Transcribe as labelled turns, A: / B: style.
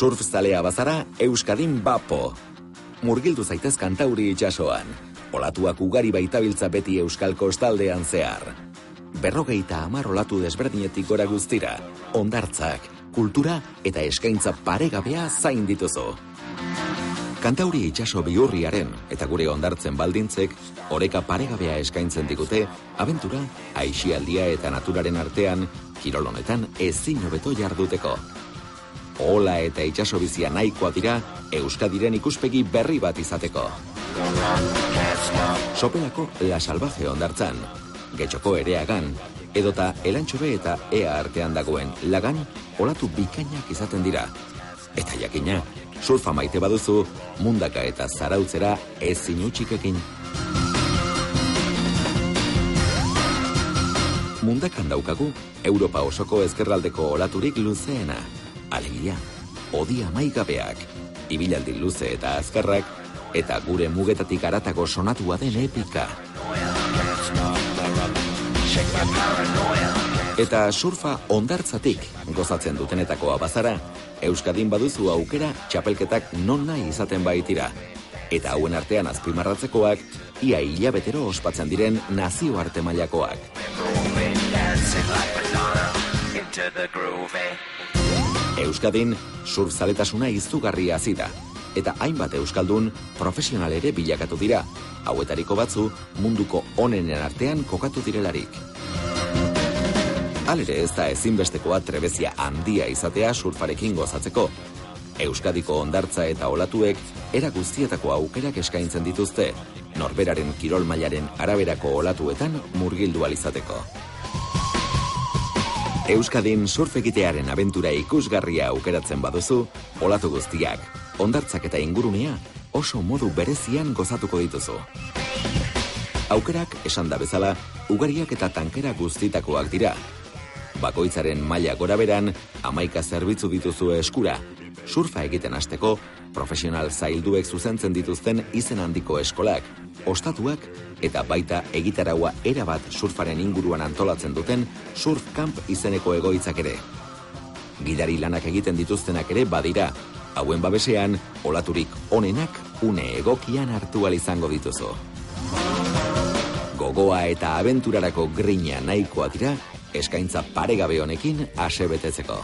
A: Surfzalea bazara, Euskadin bapo. Murgildu zaitez Kantauri itsasoan. Olatuak ugari baitabiltza beti Euskal kostaldean zehar. 50 olatu desberdinetik gora guztira. Hondartzak, kultura eta eskaintza paregabea zain dituzu. Kantauri itsaso bihurriaren eta gure hondartzen baldintzek oreka paregabea eskaintzen digute, abentura, aisialdia eta naturaren artean, kirol honetan ezin hobeto jarduteko. Ola eta itsaso bizia nahikoa dira Euskadiren ikuspegi berri bat izateko. Sopelako La Salvaje hondartzan, Getxoko Ereagan, edota Elantxobe eta Ea artean dagoen Lagan olatu bikainak izaten dira. Eta jakina, surfa maite baduzu, Mundaka eta Zarautzera ezin utxikekin. Mundakan daukagu Europa osoko ezkerraldeko olaturik luzeena. Alegia, odia maigabeak, ibilaldi luze eta azkarrak, eta gure mugetatik haratago sonatua den epika. Eta surfa hondartzatik gozatzen dutenetakoa bazara, Euskadin baduzu aukera txapelketak non nahi izaten baitira. Eta hauen artean azpimarratzekoak, ia hilabetero ospatzen diren nazioarte mailakoak. Euskadin surfzaletasuna izugarria hasi da, eta hainbat euskaldun profesional ere bilakatu dira, hauetariko batzu munduko onenen artean kokatu direlarik. Halere ez da ezinbestekoa trebezia handia izatea surfarekin gozatzeko. Euskadiko hondartza eta olatuek era guztietako aukerak eskaintzen dituzte, norberaren kirol mailaren araberako olatuetan murgildu ahal izateko. Euskadin surf egitearen abentura ikusgarria aukeratzen baduzu, olatu guztiak, hondartzak eta ingurunea oso modu berezian gozatuko dituzu. Aukerak, esan da bezala, ugariak eta tankera guztitakoak dira. Bakoitzaren maila goraberan, 11 zerbitzu dituzu eskura. Surfa egiten hasteko, profesional zailduek zuzentzen dituzten izen handiko eskolak, ostatuak eta baita egitaraua erabat surfaren inguruan antolatzen duten Surf Camp izeneko egoitzak ere. Gidari lanak egiten dituztenak ere badira, hauen babesean, olaturik onenak une egokian hartu ahal izango dituzu. Gogoa eta abenturarako grina nahikoa dira, eskaintza paregabe honekin ase betetzeko.